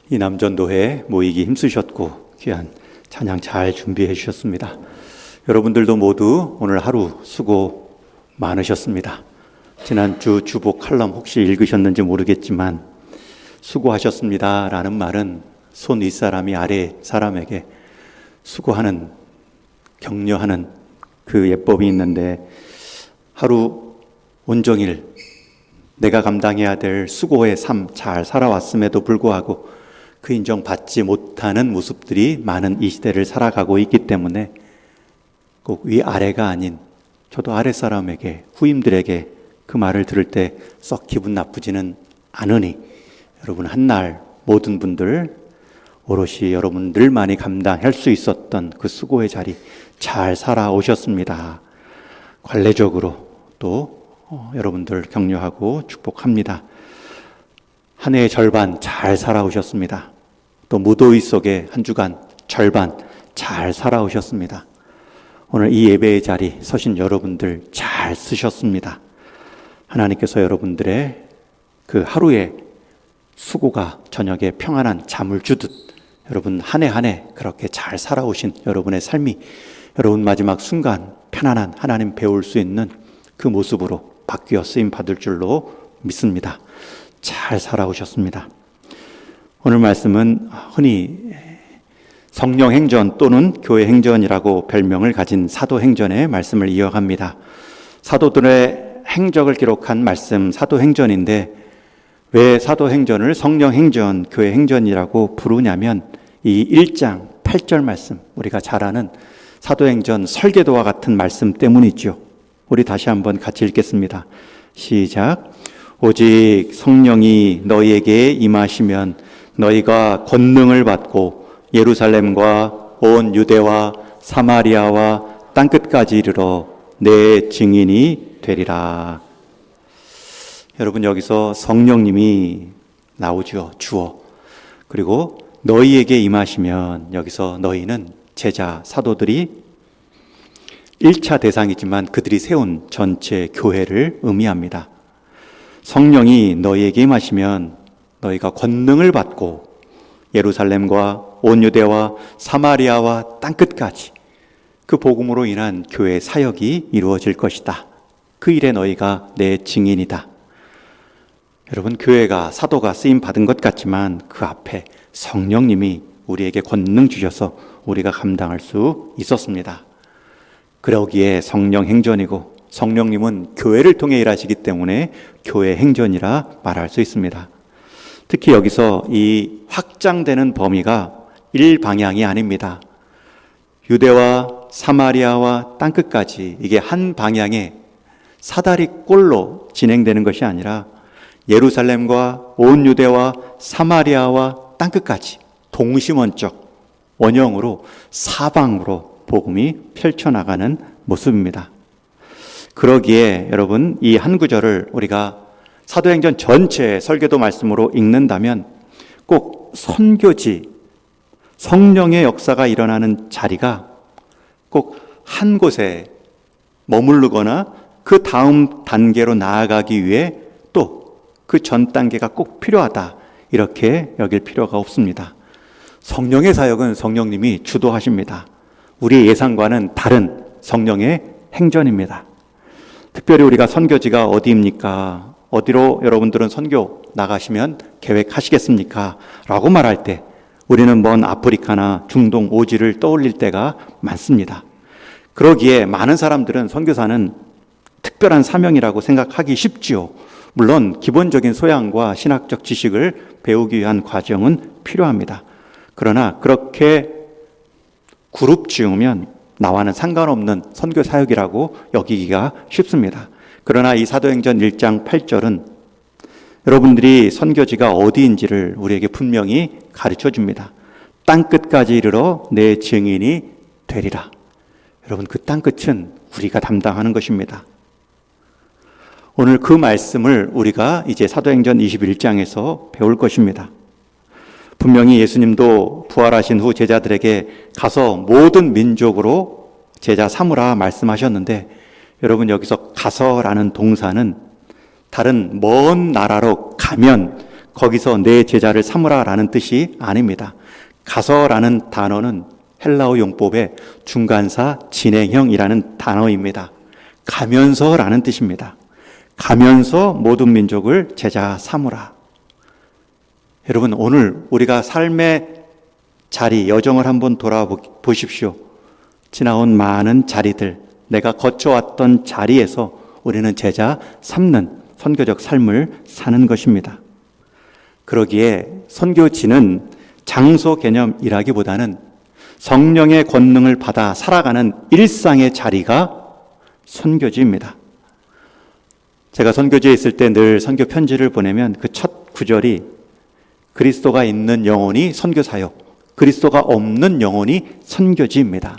이 남전도회 모이기 힘쓰셨고 귀한 찬양 잘 준비해 주셨습니다. 여러분들도 모두 오늘 하루 수고 많으셨습니다. 지난주 주보 칼럼 혹시 읽으셨는지 모르겠지만 수고하셨습니다 라는 말은 손 윗사람이 아래 사람에게 수고하는, 격려하는 그 예법이 있는데, 하루 온종일 내가 감당해야 될 수고의 삶 잘 살아왔음에도 불구하고 그 인정받지 못하는 모습들이 많은 이 시대를 살아가고 있기 때문에 꼭 위아래가 아닌 저도 아랫사람에게, 후임들에게 그 말을 들을 때 썩 기분 나쁘지는 않으니 여러분 한날 모든 분들 오롯이 여러분들만이 감당할 수 있었던 그 수고의 자리 잘 살아오셨습니다. 관례적으로 또 여러분들 격려하고 축복합니다. 한 해의 절반 잘 살아오셨습니다. 또 무더위 속에 한 주간 절반 잘 살아오셨습니다. 오늘 이 예배의 자리 서신 여러분들 잘 쓰셨습니다. 하나님께서 여러분들의 그 하루의 수고가 저녁에 평안한 잠을 주듯 여러분 한 해 한 해 그렇게 잘 살아오신 여러분의 삶이 여러분 마지막 순간 편안한 하나님 배울 수 있는 그 모습으로 바뀌어 쓰임 받을 줄로 믿습니다. 잘 살아오셨습니다. 오늘 말씀은 흔히 성령 행전 또는 교회 행전이라고 별명을 가진 사도행전의 말씀을 이어갑니다. 사도들의 행적을 기록한 말씀 사도행전인데, 왜 사도행전을 성령행전, 교회 행전이라고 부르냐면 이 1장 8절 말씀, 우리가 잘 아는 사도행전 설계도와 같은 말씀 때문이죠. 우리 다시 한번 같이 읽겠습니다. 시작. 오직 성령이 너희에게 임하시면 너희가 권능을 받고 예루살렘과 온 유대와 사마리아와 땅끝까지 이르러 내 증인이 되리라. 여러분 여기서 성령님이 나오죠. 주어. 그리고 너희에게 임하시면 여기서 너희는 제자, 사도들이 1차 대상이지만 그들이 세운 전체 교회를 의미합니다. 성령이 너희에게 임하시면 너희가 권능을 받고 예루살렘과 온 유대와 사마리아와 땅끝까지 그 복음으로 인한 교회 사역이 이루어질 것이다. 그 일에 너희가 내 증인이다. 여러분 교회가, 사도가 쓰임 받은 것 같지만 그 앞에 성령님이 우리에게 권능 주셔서 우리가 감당할 수 있었습니다. 그러기에 성령 행전이고, 성령님은 교회를 통해 일하시기 때문에 교회 행전이라 말할 수 있습니다. 특히 여기서 이 확장되는 범위가 일방향이 아닙니다. 유대와 사마리아와 땅끝까지 이게 한 방향의 사다리꼴로 진행되는 것이 아니라 예루살렘과 온 유대와 사마리아와 땅끝까지 동심원적 원형으로 사방으로 복음이 펼쳐나가는 모습입니다. 그러기에 여러분 이 한 구절을 우리가 사도행전 전체 설계도 말씀으로 읽는다면 꼭 선교지, 성령의 역사가 일어나는 자리가 꼭 한 곳에 머무르거나 그 다음 단계로 나아가기 위해 또 그 전 단계가 꼭 필요하다, 이렇게 여길 필요가 없습니다. 성령의 사역은 성령님이 주도하십니다. 우리의 예상과는 다른 성령의 행전입니다. 특별히 우리가 선교지가 어디입니까? 어디로 여러분들은 선교 나가시면 계획하시겠습니까? 라고 말할 때 우리는 먼 아프리카나 중동 오지를 떠올릴 때가 많습니다. 그러기에 많은 사람들은 선교사는 특별한 사명이라고 생각하기 쉽지요. 물론 기본적인 소양과 신학적 지식을 배우기 위한 과정은 필요합니다. 그러나 그렇게 그룹 지으면 나와는 상관없는 선교 사역이라고 여기기가 쉽습니다. 그러나 이 사도행전 1장 8절은 여러분들이 선교지가 어디인지를 우리에게 분명히 가르쳐 줍니다. 땅끝까지 이르러 내 증인이 되리라. 여러분 그 땅끝은 우리가 담당하는 것입니다. 오늘 그 말씀을 우리가 이제 사도행전 21장에서 배울 것입니다. 분명히 예수님도 부활하신 후 제자들에게 가서 모든 민족으로 제자 삼으라 말씀하셨는데, 여러분 여기서 가서라는 동사는 다른 먼 나라로 가면 거기서 내 제자를 삼으라라는 뜻이 아닙니다. 가서라는 단어는 헬라어 용법의 중간사 진행형이라는 단어입니다. 가면서라는 뜻입니다. 가면서 모든 민족을 제자 삼으라. 여러분, 오늘 우리가 삶의 자리, 여정을 한번 돌아보십시오. 지나온 많은 자리들, 내가 거쳐왔던 자리에서 우리는 제자 삼는 선교적 삶을 사는 것입니다. 그러기에 선교지는 장소 개념이라기보다는 성령의 권능을 받아 살아가는 일상의 자리가 선교지입니다. 제가 선교지에 있을 때 늘 선교 편지를 보내면 그 첫 구절이 그리스도가 있는 영혼이 선교사요, 그리스도가 없는 영혼이 선교지입니다.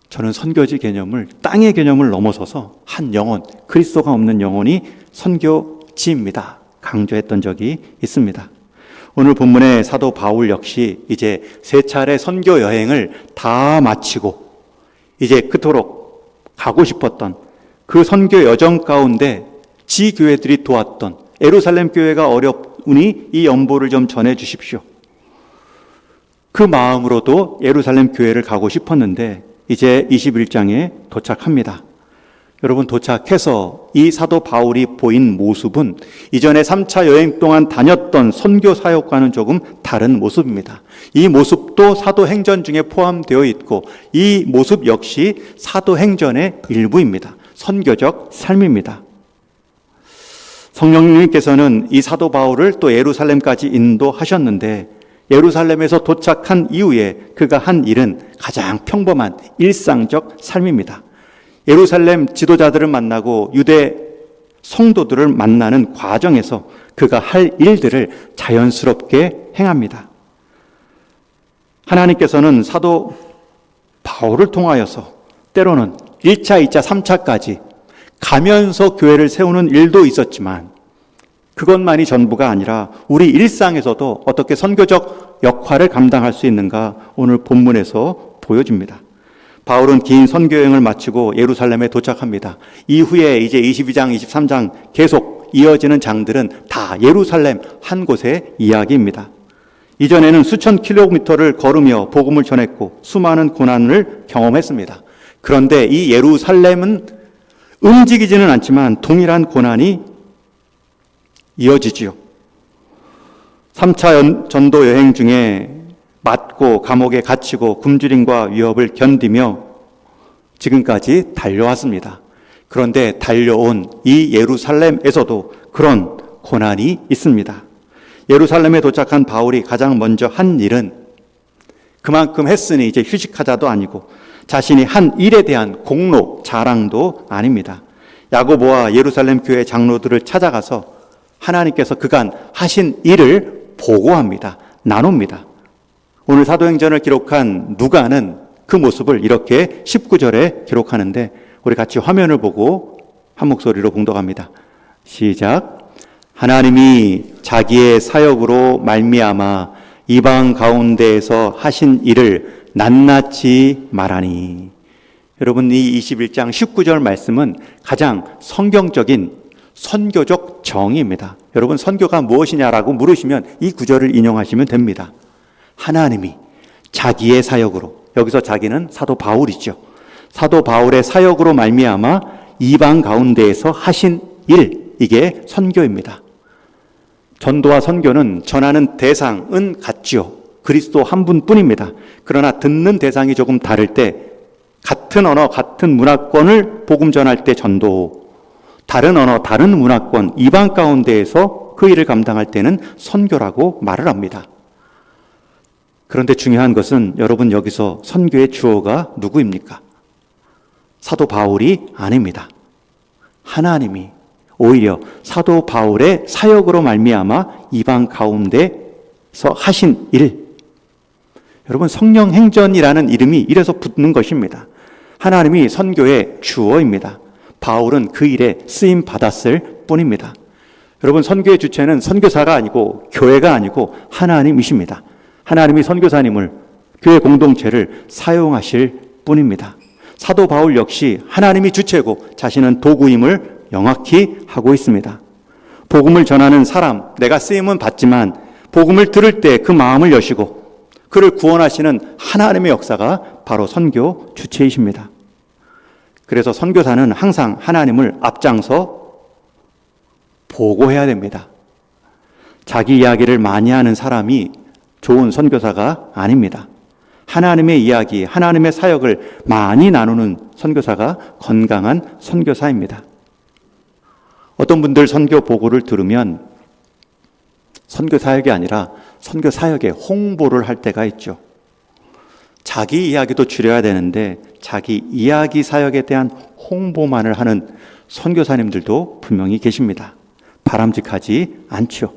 저는 선교지 개념을, 땅의 개념을 넘어서서 한 영혼, 그리스도가 없는 영혼이 선교지입니다 강조했던 적이 있습니다. 오늘 본문의 사도 바울 역시 이제 3차례 선교 여행을 다 마치고 이제 그토록 가고 싶었던 그 선교 여정 가운데 지교회들이 도왔던 예루살렘 교회가 어렵으니 이 연보를 좀 전해 주십시오. 그 마음으로도 예루살렘 교회를 가고 싶었는데 이제 21장에 도착합니다. 여러분, 도착해서 이 사도 바울이 보인 모습은 이전에 3차 여행 동안 다녔던 선교 사역과는 조금 다른 모습입니다. 이 모습도 사도행전 중에 포함되어 있고 이 모습 역시 사도행전의 일부입니다. 선교적 삶입니다. 성령님께서는 이 사도 바울을 또 예루살렘까지 인도하셨는데 예루살렘에서 도착한 이후에 그가 한 일은 가장 평범한 일상적 삶입니다. 예루살렘 지도자들을 만나고 유대 성도들을 만나는 과정에서 그가 할 일들을 자연스럽게 행합니다. 하나님께서는 사도 바울을 통하여서 때로는 1차, 2차, 3차까지 가면서 교회를 세우는 일도 있었지만 그것만이 전부가 아니라 우리 일상에서도 어떻게 선교적 역할을 감당할 수 있는가 오늘 본문에서 보여줍니다. 바울은 긴 선교여행을 마치고 예루살렘에 도착합니다. 이후에 이제 22장, 23장 계속 이어지는 장들은 다 예루살렘 한 곳의 이야기입니다. 이전에는 수천 킬로미터를 걸으며 복음을 전했고 수많은 고난을 경험했습니다. 그런데 이 예루살렘은 움직이지는 않지만 동일한 고난이 이어지지요. 3차 전도 여행 중에 맞고 감옥에 갇히고 굶주림과 위협을 견디며 지금까지 달려왔습니다. 그런데 달려온 이 예루살렘에서도 그런 고난이 있습니다. 예루살렘에 도착한 바울이 가장 먼저 한 일은 그만큼 했으니 이제 휴식하자도 아니고 자신이 한 일에 대한 공로, 자랑도 아닙니다. 야고보와 예루살렘 교회 장로들을 찾아가서 하나님께서 그간 하신 일을 보고합니다. 나눕니다. 오늘 사도행전을 기록한 누가는 그 모습을 이렇게 19절에 기록하는데 우리 같이 화면을 보고 한 목소리로 봉독합니다. 시작. 하나님이 자기의 사역으로 말미암아 이방 가운데에서 하신 일을 낱낱이 말하니. 여러분, 이 21장 19절 말씀은 가장 성경적인 선교적 정의입니다. 여러분, 선교가 무엇이냐라고 물으시면 이 구절을 인용하시면 됩니다. 하나님이 자기의 사역으로, 여기서 자기는 사도 바울이죠. 사도 바울의 사역으로 말미암아 이방 가운데에서 하신 일, 이게 선교입니다. 전도와 선교는 전하는 대상은 같지요. 그리스도 한 분뿐입니다. 그러나 듣는 대상이 조금 다를 때 같은 언어, 같은 문화권을 복음 전할 때 전도, 다른 언어, 다른 문화권, 이방 가운데에서 그 일을 감당할 때는 선교라고 말을 합니다. 그런데 중요한 것은 여러분, 여기서 선교의 주어가 누구입니까? 사도 바울이 아닙니다. 하나님이 오히려 사도 바울의 사역으로 말미암아 이방 가운데서 하신 일. 여러분, 성령행전이라는 이름이 이래서 붙는 것입니다. 하나님이 선교의 주어입니다. 바울은 그 일에 쓰임 받았을 뿐입니다. 여러분, 선교의 주체는 선교사가 아니고 교회가 아니고 하나님이십니다. 하나님이 선교사님을, 교회 공동체를 사용하실 뿐입니다. 사도 바울 역시 하나님이 주체고 자신은 도구임을 명확히 하고 있습니다. 복음을 전하는 사람, 내가 쓰임은 받지만 복음을 들을 때 그 마음을 여시고 그를 구원하시는 하나님의 역사가 바로 선교 주체이십니다. 그래서 선교사는 항상 하나님을 앞장서 보고해야 됩니다. 자기 이야기를 많이 하는 사람이 좋은 선교사가 아닙니다. 하나님의 이야기, 하나님의 사역을 많이 나누는 선교사가 건강한 선교사입니다. 어떤 분들 선교 보고를 들으면 선교 사역이 아니라 선교 사역에 홍보를 할 때가 있죠. 자기 이야기도 줄여야 되는데 자기 이야기 사역에 대한 홍보만을 하는 선교사님들도 분명히 계십니다. 바람직하지 않죠.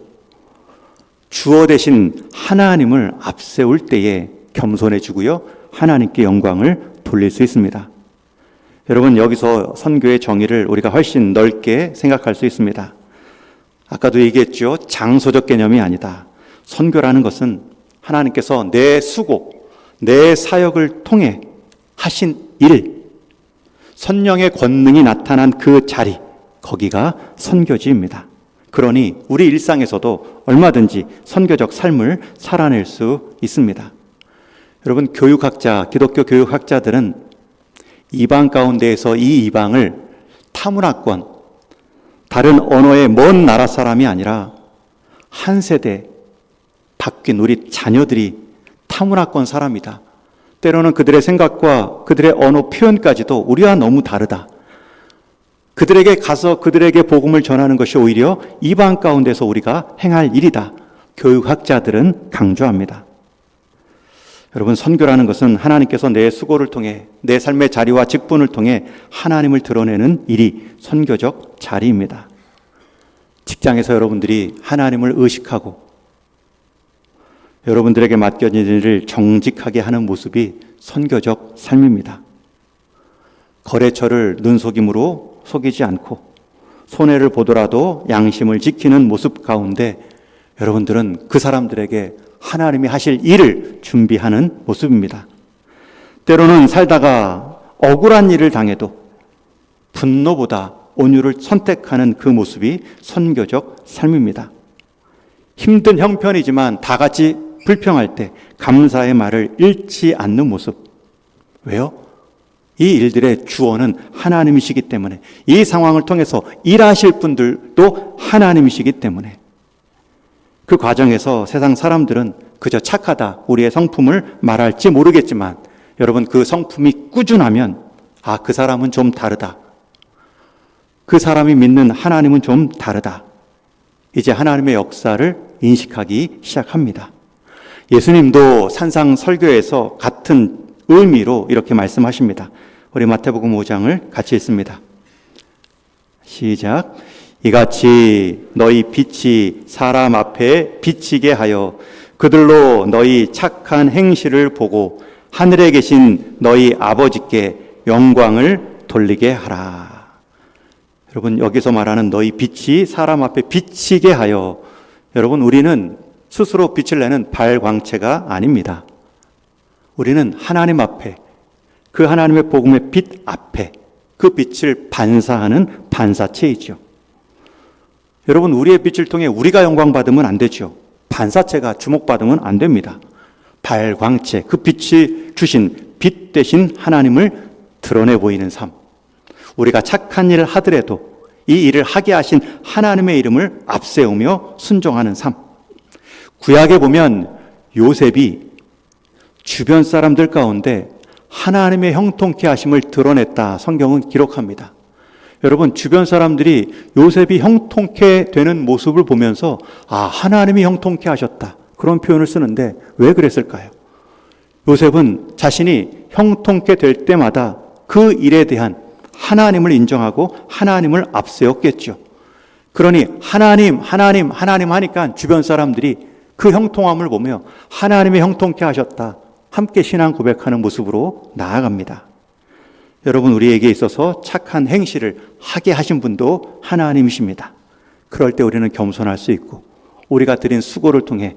주어 대신 하나님을 앞세울 때에 겸손해지고요, 하나님께 영광을 돌릴 수 있습니다. 여러분, 여기서 선교의 정의를 우리가 훨씬 넓게 생각할 수 있습니다. 아까도 얘기했죠. 장소적 개념이 아니다. 선교라는 것은 하나님께서 내 수고, 내 사역을 통해 하신 일, 성령의 권능이 나타난 그 자리, 거기가 선교지입니다. 그러니 우리 일상에서도 얼마든지 선교적 삶을 살아낼 수 있습니다. 여러분, 교육학자, 기독교 교육학자들은 이방 가운데에서 이 이방을 타문화권, 다른 언어의 먼 나라 사람이 아니라 한 세대 바뀐 우리 자녀들이 타문화권 사람이다. 때로는 그들의 생각과 그들의 언어 표현까지도 우리와 너무 다르다. 그들에게 가서 그들에게 복음을 전하는 것이 오히려 이방 가운데서 우리가 행할 일이다. 교육학자들은 강조합니다. 여러분, 선교라는 것은 하나님께서 내 수고를 통해 내 삶의 자리와 직분을 통해 하나님을 드러내는 일이 선교적 자리입니다. 직장에서 여러분들이 하나님을 의식하고 여러분들에게 맡겨진 일을 정직하게 하는 모습이 선교적 삶입니다. 거래처를 눈속임으로 속이지 않고 손해를 보더라도 양심을 지키는 모습 가운데 여러분들은 그 사람들에게 하나님이 하실 일을 준비하는 모습입니다. 때로는 살다가 억울한 일을 당해도 분노보다 온유를 선택하는 그 모습이 선교적 삶입니다. 힘든 형편이지만 다 같이 불평할 때 감사의 말을 잃지 않는 모습. 왜요? 이 일들의 주어는 하나님이시기 때문에, 이 상황을 통해서 일하실 분들도 하나님이시기 때문에 그 과정에서 세상 사람들은 그저 착하다, 우리의 성품을 말할지 모르겠지만 여러분, 그 성품이 꾸준하면 아, 그 사람은 좀 다르다. 그 사람이 믿는 하나님은 좀 다르다. 이제 하나님의 역사를 인식하기 시작합니다. 예수님도 산상 설교에서 같은 의미로 이렇게 말씀하십니다. 우리 마태복음 5장을 같이 읽습니다. 시작. 이같이 너희 빛이 사람 앞에 비치게 하여 그들로 너희 착한 행실을 보고 하늘에 계신 너희 아버지께 영광을 돌리게 하라. 여러분, 여기서 말하는 너희 빛이 사람 앞에 비치게 하여, 여러분, 우리는 스스로 빛을 내는 발광체가 아닙니다. 우리는 하나님 앞에, 그 하나님의 복음의 빛 앞에 그 빛을 반사하는 반사체이죠. 여러분, 우리의 빛을 통해 우리가 영광받으면 안 되죠. 반사체가 주목받으면 안 됩니다. 발광체, 그 빛이 주신 빛 대신 하나님을 드러내 보이는 삶. 우리가 착한 일을 하더라도 이 일을 하게 하신 하나님의 이름을 앞세우며 순종하는 삶. 구약에 보면 요셉이 주변 사람들 가운데 하나님의 형통케 하심을 드러냈다, 성경은 기록합니다. 여러분, 주변 사람들이 요셉이 형통케 되는 모습을 보면서 아, 하나님이 형통케 하셨다, 그런 표현을 쓰는데 왜 그랬을까요? 요셉은 자신이 형통케 될 때마다 그 일에 대한 하나님을 인정하고 하나님을 앞세웠겠죠. 그러니 하나님 하니까 주변 사람들이 그 형통함을 보며 하나님의 형통케 하셨다, 함께 신앙 고백하는 모습으로 나아갑니다. 여러분, 우리에게 있어서 착한 행실을 하게 하신 분도 하나님이십니다. 그럴 때 우리는 겸손할 수 있고 우리가 드린 수고를 통해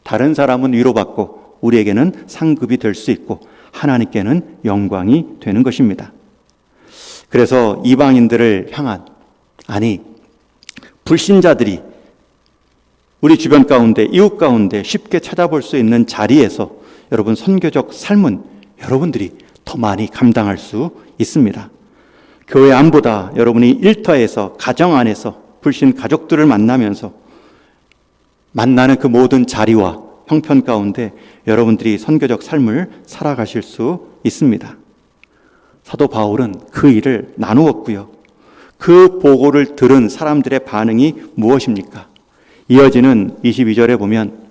다른 사람은 위로받고 우리에게는 상급이 될 수 있고 하나님께는 영광이 되는 것입니다. 그래서 이방인들을 향한, 아니 불신자들이 우리 주변 가운데, 이웃 가운데 쉽게 찾아볼 수 있는 자리에서 여러분 선교적 삶은 여러분들이 더 많이 감당할 수 있습니다. 교회 안보다 여러분이 일터에서, 가정 안에서 불신 가족들을 만나면서 만나는 그 모든 자리와 형편 가운데 여러분들이 선교적 삶을 살아가실 수 있습니다. 사도 바울은 그 일을 나누었고요. 그 보고를 들은 사람들의 반응이 무엇입니까? 이어지는 22절에 보면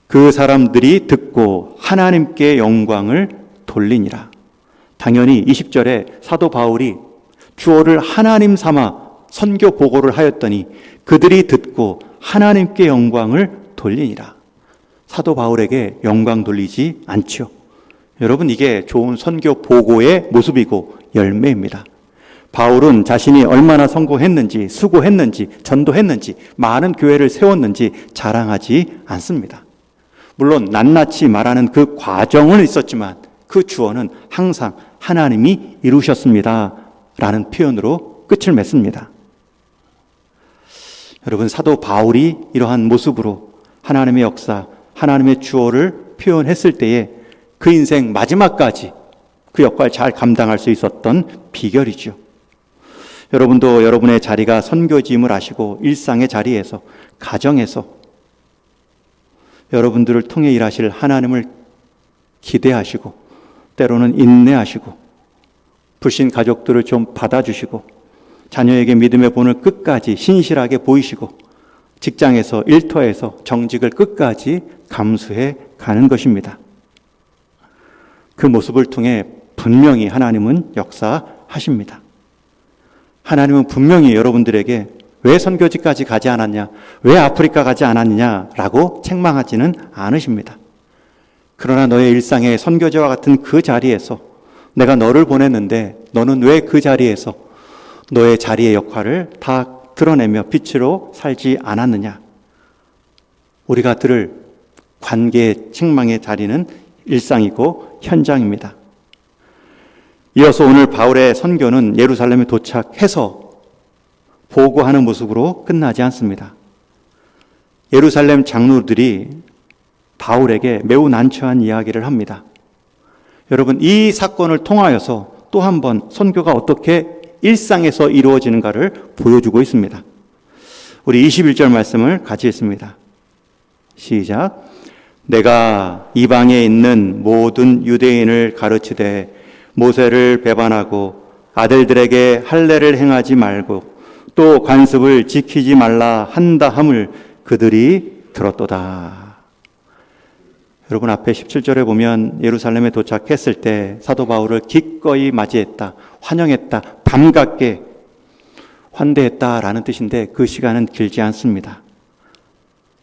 그 사람들이 듣고 하나님께 영광을 돌리니라. 당연히 20절에 사도 바울이 주어를 하나님 삼아 선교 보고를 하였더니 그들이 듣고 하나님께 영광을 돌리니라. 사도 바울에게 영광 돌리지 않죠. 여러분, 이게 좋은 선교 보고의 모습이고 열매입니다. 바울은 자신이 얼마나 성공했는지, 수고했는지, 전도했는지, 많은 교회를 세웠는지 자랑하지 않습니다. 물론 낱낱이 말하는 그 과정은 있었지만 그 주어는 항상 하나님이 이루셨습니다 라는 표현으로 끝을 맺습니다. 여러분, 사도 바울이 이러한 모습으로 하나님의 역사, 하나님의 주어를 표현했을 때에 그 인생 마지막까지 그 역할 잘 감당할 수 있었던 비결이죠. 여러분도 여러분의 자리가 선교지임을 아시고 일상의 자리에서, 가정에서 여러분들을 통해 일하실 하나님을 기대하시고 때로는 인내하시고 불신 가족들을 좀 받아주시고 자녀에게 믿음의 본을 끝까지 신실하게 보이시고 직장에서, 일터에서 정직을 끝까지 감수해 가는 것입니다. 그 모습을 통해 분명히 하나님은 역사하십니다. 하나님은 분명히 여러분들에게 왜 선교지까지 가지 않았냐, 왜 아프리카 가지 않았냐라고 책망하지는 않으십니다. 그러나 너의 일상의 선교지와 같은 그 자리에서 내가 너를 보냈는데 너는 왜 그 자리에서 너의 자리의 역할을 다 드러내며 빛으로 살지 않았느냐. 우리가 들을 관계의 책망의 자리는 일상이고 현장입니다. 이어서 오늘 바울의 선교는 예루살렘에 도착해서 보고하는 모습으로 끝나지 않습니다. 예루살렘 장로들이 바울에게 매우 난처한 이야기를 합니다. 여러분, 이 사건을 통하여서 또 한 번 선교가 어떻게 일상에서 이루어지는가를 보여주고 있습니다. 우리 21절 말씀을 같이 읽습니다. 시작. 내가 이방에 있는 모든 유대인을 가르치되 모세를 배반하고 아들들에게 할례를 행하지 말고 또 관습을 지키지 말라 한다 함을 그들이 들었도다. 여러분, 앞에 17절에 보면 예루살렘에 도착했을 때 사도 바울을 기꺼이 맞이했다, 환영했다, 반갑게 환대했다라는 뜻인데 그 시간은 길지 않습니다.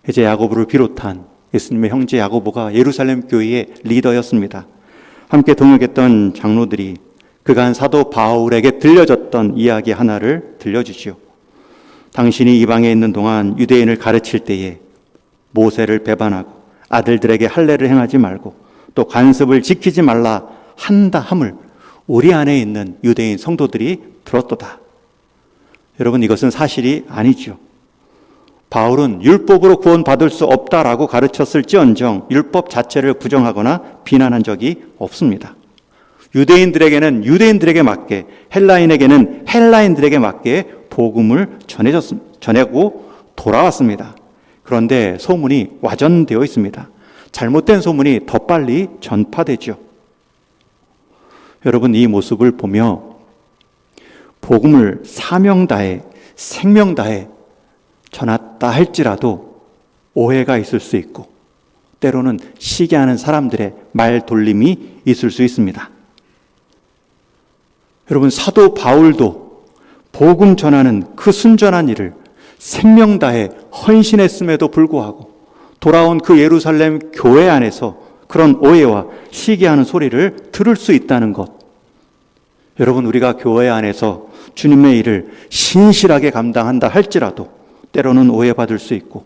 이제 야고보를 비롯한 예수님의 형제 야고보가 예루살렘 교회의 리더였습니다. 함께 동역했던 장로들이 그간 사도 바울에게 들려줬던 이야기 하나를 들려주지요. 당신이 이방에 있는 동안 유대인을 가르칠 때에 모세를 배반하고 아들들에게 할례를 행하지 말고 또 관습을 지키지 말라 한다 함을 우리 안에 있는 유대인 성도들이 들었도다. 여러분, 이것은 사실이 아니죠. 바울은 율법으로 구원받을 수 없다라고 가르쳤을지언정 율법 자체를 부정하거나 비난한 적이 없습니다. 유대인들에게는 유대인들에게 맞게, 헬라인에게는 헬라인들에게 맞게 복음을 전하고 돌아왔습니다. 그런데 소문이 와전되어 있습니다. 잘못된 소문이 더 빨리 전파되죠. 여러분, 이 모습을 보며 복음을 사명 다해, 생명 다해 전했다 할지라도 오해가 있을 수 있고 때로는 시기하는 사람들의 말 돌림이 있을 수 있습니다. 여러분, 사도 바울도 복음 전하는 그 순전한 일을 생명 다해 헌신했음에도 불구하고 돌아온 그 예루살렘 교회 안에서 그런 오해와 시기하는 소리를 들을 수 있다는 것. 여러분, 우리가 교회 안에서 주님의 일을 신실하게 감당한다 할지라도 때로는 오해받을 수 있고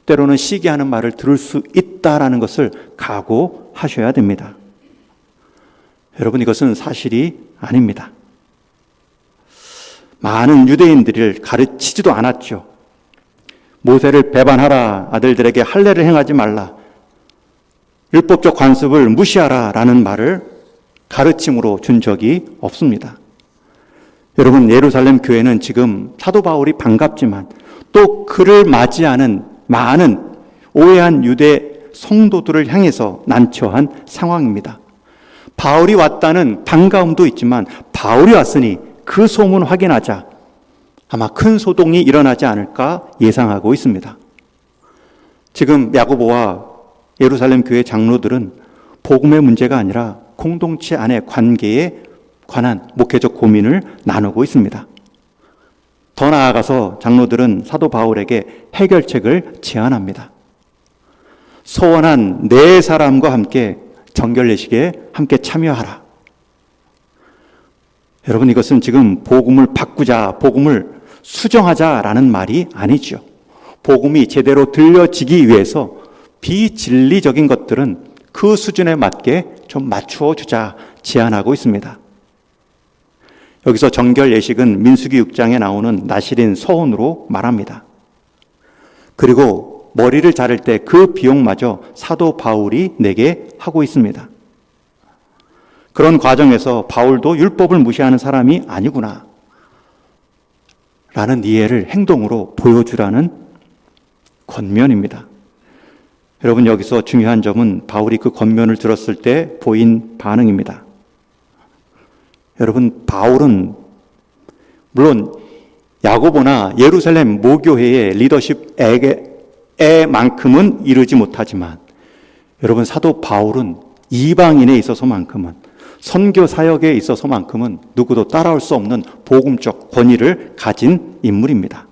때로는 시기하는 말을 들을 수 있다라는 것을 각오하셔야 됩니다. 여러분, 이것은 사실이 아닙니다. 많은 유대인들을 가르치지도 않았죠. 모세를 배반하라, 아들들에게 할례를 행하지 말라, 율법적 관습을 무시하라 라는 말을 가르침으로 준 적이 없습니다. 여러분, 예루살렘 교회는 지금 사도 바울이 반갑지만 또 그를 맞이하는 많은 오해한 유대 성도들을 향해서 난처한 상황입니다. 바울이 왔다는 반가움도 있지만 바울이 왔으니 그 소문 확인하자 아마 큰 소동이 일어나지 않을까 예상하고 있습니다. 지금 야고보와 예루살렘 교회 장로들은 복음의 문제가 아니라 공동체 안의 관계에 관한 목회적 고민을 나누고 있습니다. 더 나아가서 장로들은 사도 바울에게 해결책을 제안합니다. 소원한 네 사람과 함께 정결 예식에 함께 참여하라. 여러분, 이것은 지금 복음을 바꾸자, 복음을 수정하자라는 말이 아니죠. 복음이 제대로 들려지기 위해서 비진리적인 것들은 그 수준에 맞게 좀 맞추어 주자 제안하고 있습니다. 여기서 정결 예식은 민수기 6장에 나오는 나실인 서원으로 말합니다. 그리고 머리를 자를 때 그 비용마저 사도 바울이 내게 하고 있습니다. 그런 과정에서 바울도 율법을 무시하는 사람이 아니구나 라는 이해를 행동으로 보여주라는 권면입니다. 여러분, 여기서 중요한 점은 바울이 그 권면을 들었을 때 보인 반응입니다. 여러분, 바울은 물론 야고보나 예루살렘 모교회의 리더십에만큼은 이르지 못하지만 여러분, 사도 바울은 이방인에 있어서만큼은, 선교 사역에 있어서만큼은 누구도 따라올 수 없는 복음적 권위를 가진 인물입니다.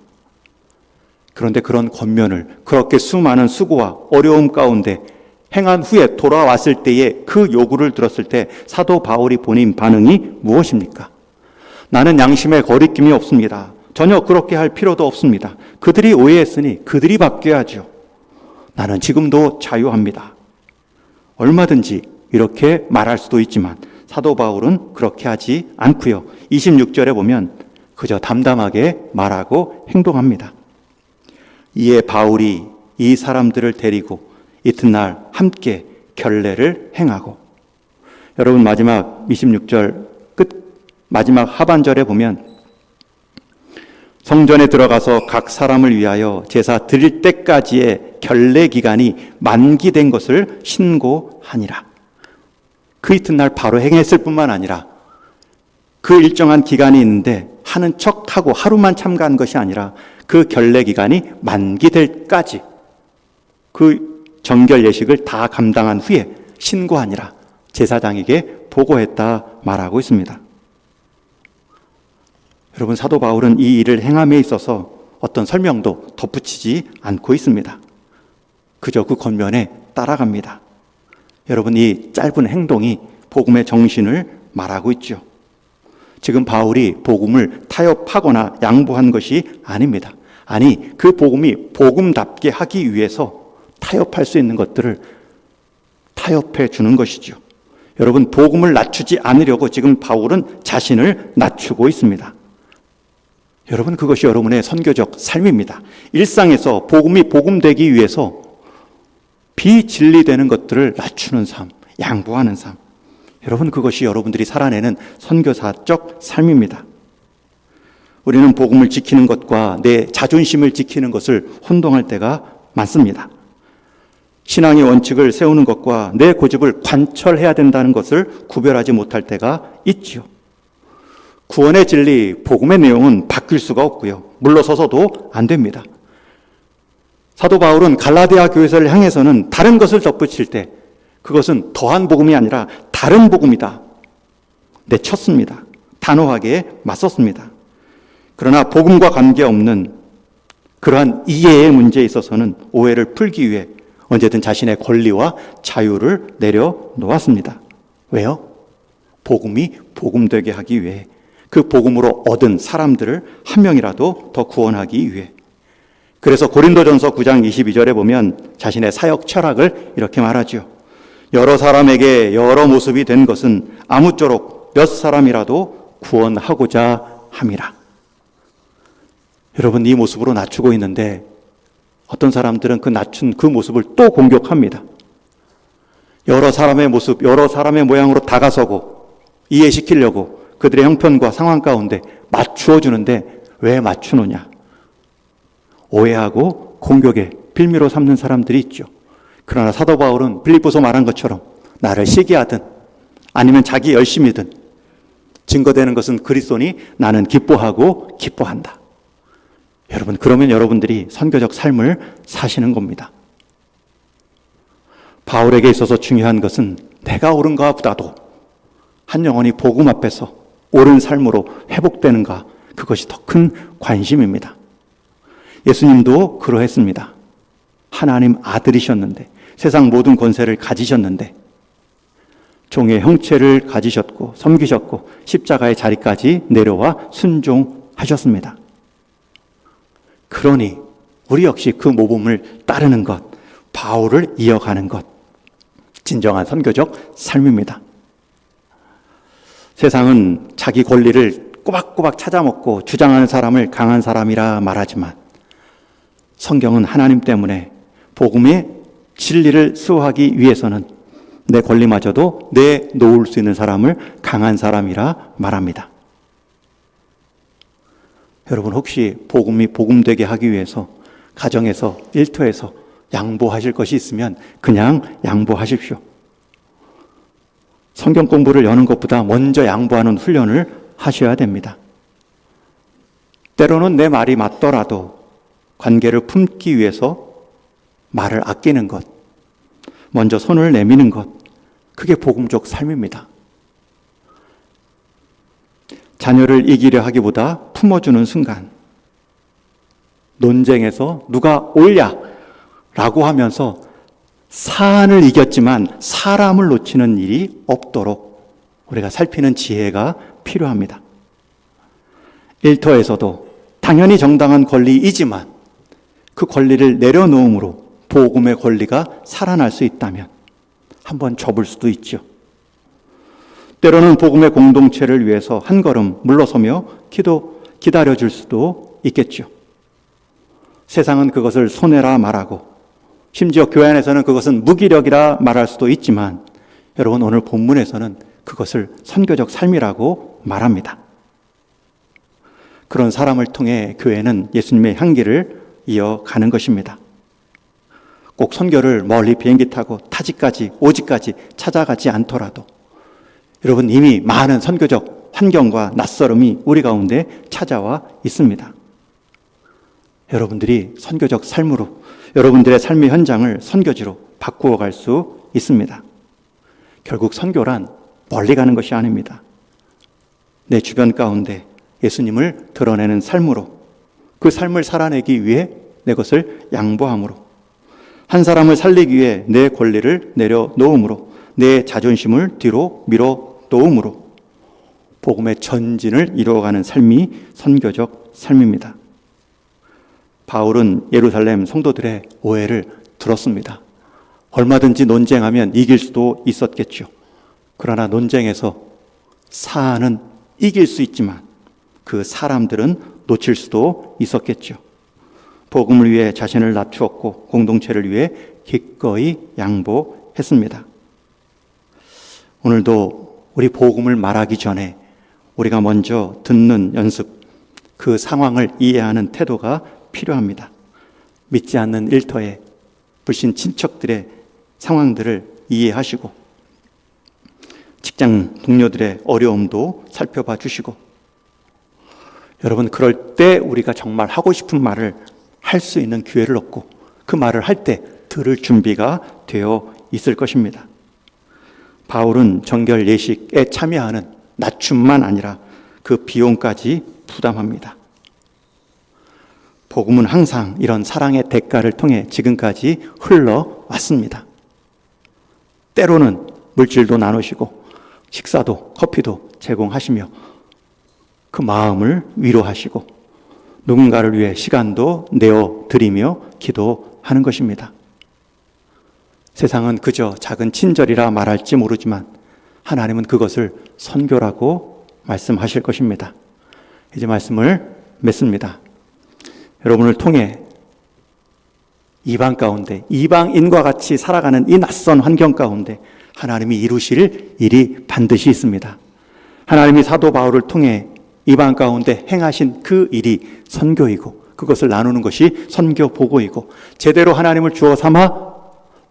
그런데 그런 권면을 그렇게 수많은 수고와 어려움 가운데 행한 후에 돌아왔을 때의 그 요구를 들었을 때 사도 바울이 본인 반응이 무엇입니까? 나는 양심에 거리낌이 없습니다. 전혀 그렇게 할 필요도 없습니다. 그들이 오해했으니 그들이 바뀌어야죠. 나는 지금도 자유합니다. 얼마든지 이렇게 말할 수도 있지만 사도 바울은 그렇게 하지 않고요. 26절에 보면 그저 담담하게 말하고 행동합니다. 이에 바울이 이 사람들을 데리고 이튿날 함께 결례를 행하고, 여러분 마지막 26절 끝 마지막 하반절에 보면 성전에 들어가서 각 사람을 위하여 제사 드릴 때까지의 결례 기간이 만기된 것을 신고하니라. 그 이튿날 바로 행했을 뿐만 아니라 그 일정한 기간이 있는데 하는 척하고 하루만 참가한 것이 아니라 그 결례 기간이 만기될 때까지 그 정결 예식을 다 감당한 후에 신고하니라 제사장에게 보고했다 말하고 있습니다. 여러분, 사도 바울은 이 일을 행함에 있어서 어떤 설명도 덧붙이지 않고 있습니다. 그저 그 권면에 따라갑니다. 여러분, 이 짧은 행동이 복음의 정신을 말하고 있죠. 지금 바울이 복음을 타협하거나 양보한 것이 아닙니다. 아니, 그 복음이 복음답게 하기 위해서 타협할 수 있는 것들을 타협해 주는 것이죠. 여러분, 복음을 낮추지 않으려고 지금 바울은 자신을 낮추고 있습니다. 여러분, 그것이 여러분의 선교적 삶입니다. 일상에서 복음이 복음되기 위해서 비진리되는 것들을 낮추는 삶, 양보하는 삶. 여러분, 그것이 여러분들이 살아내는 선교사적 삶입니다. 우리는 복음을 지키는 것과 내 자존심을 지키는 것을 혼동할 때가 많습니다. 신앙의 원칙을 세우는 것과 내 고집을 관철해야 된다는 것을 구별하지 못할 때가 있죠. 구원의 진리, 복음의 내용은 바뀔 수가 없고요. 물러서서도 안 됩니다. 사도 바울은 갈라디아 교회를 향해서는 다른 것을 덧붙일 때 그것은 더한 복음이 아니라 다른 복음이다 내쳤습니다. 단호하게 맞섰습니다. 그러나 복음과 관계없는 그러한 이해의 문제에 있어서는 오해를 풀기 위해 언제든 자신의 권리와 자유를 내려놓았습니다. 왜요? 복음이 복음되게 하기 위해, 그 복음으로 얻은 사람들을 한 명이라도 더 구원하기 위해. 그래서 고린도전서 9장 22절에 보면 자신의 사역 철학을 이렇게 말하죠. 여러 사람에게 여러 모습이 된 것은 아무쪼록 몇 사람이라도 구원하고자 함이라. 여러분, 이 모습으로 낮추고 있는데 어떤 사람들은 그 낮춘 그 모습을 또 공격합니다. 여러 사람의 모습, 여러 사람의 모양으로 다가서고 이해시키려고 그들의 형편과 상황 가운데 맞추어 주는데 왜 맞추느냐? 오해하고 공격에 빌미로 삼는 사람들이 있죠. 그러나 사도 바울은 빌립보서 말한 것처럼 나를 시기하든 아니면 자기 열심이든 증거되는 것은 그리스도니 나는 기뻐하고 기뻐한다. 여러분, 그러면 여러분들이 선교적 삶을 사시는 겁니다. 바울에게 있어서 중요한 것은 내가 옳은가 보다도 한 영혼이 복음 앞에서 옳은 삶으로 회복되는가, 그것이 더 큰 관심입니다. 예수님도 그러했습니다. 하나님 아들이셨는데, 세상 모든 권세를 가지셨는데 종의 형체를 가지셨고 섬기셨고 십자가의 자리까지 내려와 순종하셨습니다. 그러니 우리 역시 그 모범을 따르는 것, 바울을 이어가는 것, 진정한 선교적 삶입니다. 세상은 자기 권리를 꼬박꼬박 찾아먹고 주장하는 사람을 강한 사람이라 말하지만 성경은 하나님 때문에 복음의 진리를 수호하기 위해서는 내 권리마저도 내놓을 수 있는 사람을 강한 사람이라 말합니다. 여러분, 혹시 복음이 복음되게 하기 위해서 가정에서 일터에서 양보하실 것이 있으면 그냥 양보하십시오. 성경 공부를 여는 것보다 먼저 양보하는 훈련을 하셔야 됩니다. 때로는 내 말이 맞더라도 관계를 품기 위해서 말을 아끼는 것, 먼저 손을 내미는 것, 그게 복음적 삶입니다. 자녀를 이기려 하기보다 품어주는 순간, 논쟁에서 누가 옳냐 라고 하면서 사안을 이겼지만 사람을 놓치는 일이 없도록 우리가 살피는 지혜가 필요합니다. 일터에서도 당연히 정당한 권리이지만 그 권리를 내려놓음으로 복음의 권리가 살아날 수 있다면 한번 접을 수도 있죠. 때로는 복음의 공동체를 위해서 한 걸음 물러서며 기다려줄 수도 있겠죠. 세상은 그것을 손해라 말하고 심지어 교회 안에서는 그것은 무기력이라 말할 수도 있지만 여러분, 오늘 본문에서는 그것을 선교적 삶이라고 말합니다. 그런 사람을 통해 교회는 예수님의 향기를 이어가는 것입니다. 꼭 선교를 멀리 비행기 타고 타지까지 오지까지 찾아가지 않더라도 여러분, 이미 많은 선교적 환경과 낯설음이 우리 가운데 찾아와 있습니다. 여러분들이 선교적 삶으로 여러분들의 삶의 현장을 선교지로 바꾸어 갈 수 있습니다. 결국 선교란 멀리 가는 것이 아닙니다. 내 주변 가운데 예수님을 드러내는 삶으로, 그 삶을 살아내기 위해 내 것을 양보함으로, 한 사람을 살리기 위해 내 권리를 내려놓음으로, 내 자존심을 뒤로 밀어놓음으로 복음의 전진을 이루어가는 삶이 선교적 삶입니다. 바울은 예루살렘 성도들의 오해를 들었습니다. 얼마든지 논쟁하면 이길 수도 있었겠죠. 그러나 논쟁에서 사안은 이길 수 있지만 그 사람들은 놓칠 수도 있었겠죠. 복음을 위해 자신을 낮추었고 공동체를 위해 기꺼이 양보했습니다. 오늘도 우리 복음을 말하기 전에 우리가 먼저 듣는 연습, 그 상황을 이해하는 태도가 필요합니다. 믿지 않는 일터에 불신 친척들의 상황들을 이해하시고 직장 동료들의 어려움도 살펴봐 주시고, 여러분, 그럴 때 우리가 정말 하고 싶은 말을 할 수 있는 기회를 얻고 그 말을 할 때 들을 준비가 되어 있을 것입니다. 바울은 정결 예식에 참여하는 낮춤만 아니라 그 비용까지 부담합니다. 복음은 항상 이런 사랑의 대가를 통해 지금까지 흘러왔습니다. 때로는 물질도 나누시고 식사도 커피도 제공하시며 그 마음을 위로하시고 누군가를 위해 시간도 내어드리며 기도하는 것입니다. 세상은 그저 작은 친절이라 말할지 모르지만 하나님은 그것을 선교라고 말씀하실 것입니다. 이제 말씀을 맺습니다. 여러분을 통해 이방 가운데, 이방인과 같이 살아가는 이 낯선 환경 가운데 하나님이 이루실 일이 반드시 있습니다. 하나님이 사도 바울을 통해 이방 가운데 행하신 그 일이 선교이고, 그것을 나누는 것이 선교 보고이고, 제대로 하나님을 주어 삼아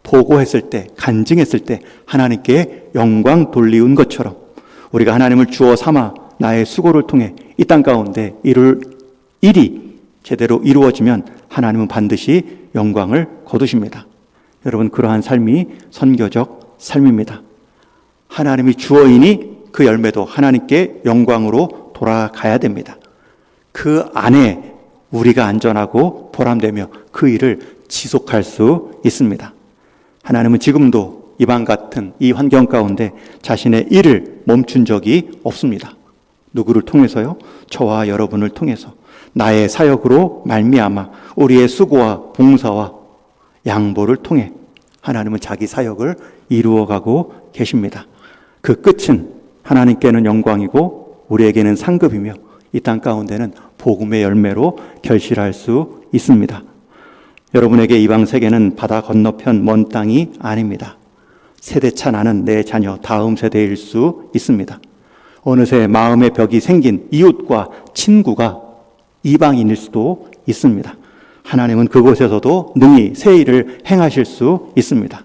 보고했을 때, 간증했을 때 하나님께 영광 돌리운 것처럼 우리가 하나님을 주어 삼아 나의 수고를 통해 이 땅 가운데 이룰 일이 제대로 이루어지면 하나님은 반드시 영광을 거두십니다. 여러분, 그러한 삶이 선교적 삶입니다. 하나님이 주어이니 그 열매도 하나님께 영광으로 돌아가야 됩니다. 그 안에 우리가 안전하고 보람되며 그 일을 지속할 수 있습니다. 하나님은 지금도 이방 같은 이 환경 가운데 자신의 일을 멈춘 적이 없습니다. 누구를 통해서요? 저와 여러분을 통해서 나의 사역으로 말미암아 우리의 수고와 봉사와 양보를 통해 하나님은 자기 사역을 이루어가고 계십니다. 그 끝은 하나님께는 영광이고 우리에게는 상급이며 이 땅 가운데는 복음의 열매로 결실할 수 있습니다. 여러분에게 이방 세계는 바다 건너편 먼 땅이 아닙니다. 세대차 나는 내 자녀 다음 세대일 수 있습니다. 어느새 마음의 벽이 생긴 이웃과 친구가 이방인일 수도 있습니다. 하나님은 그곳에서도 능히 새 일을 행하실 수 있습니다.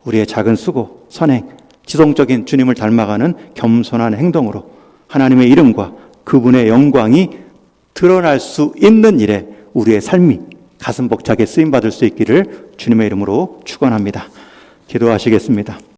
우리의 작은 수고, 선행, 지성적인 주님을 닮아가는 겸손한 행동으로 하나님의 이름과 그분의 영광이 드러날 수 있는 일에 우리의 삶이 가슴 벅차게 쓰임받을 수 있기를 주님의 이름으로 축원합니다. 기도하시겠습니다.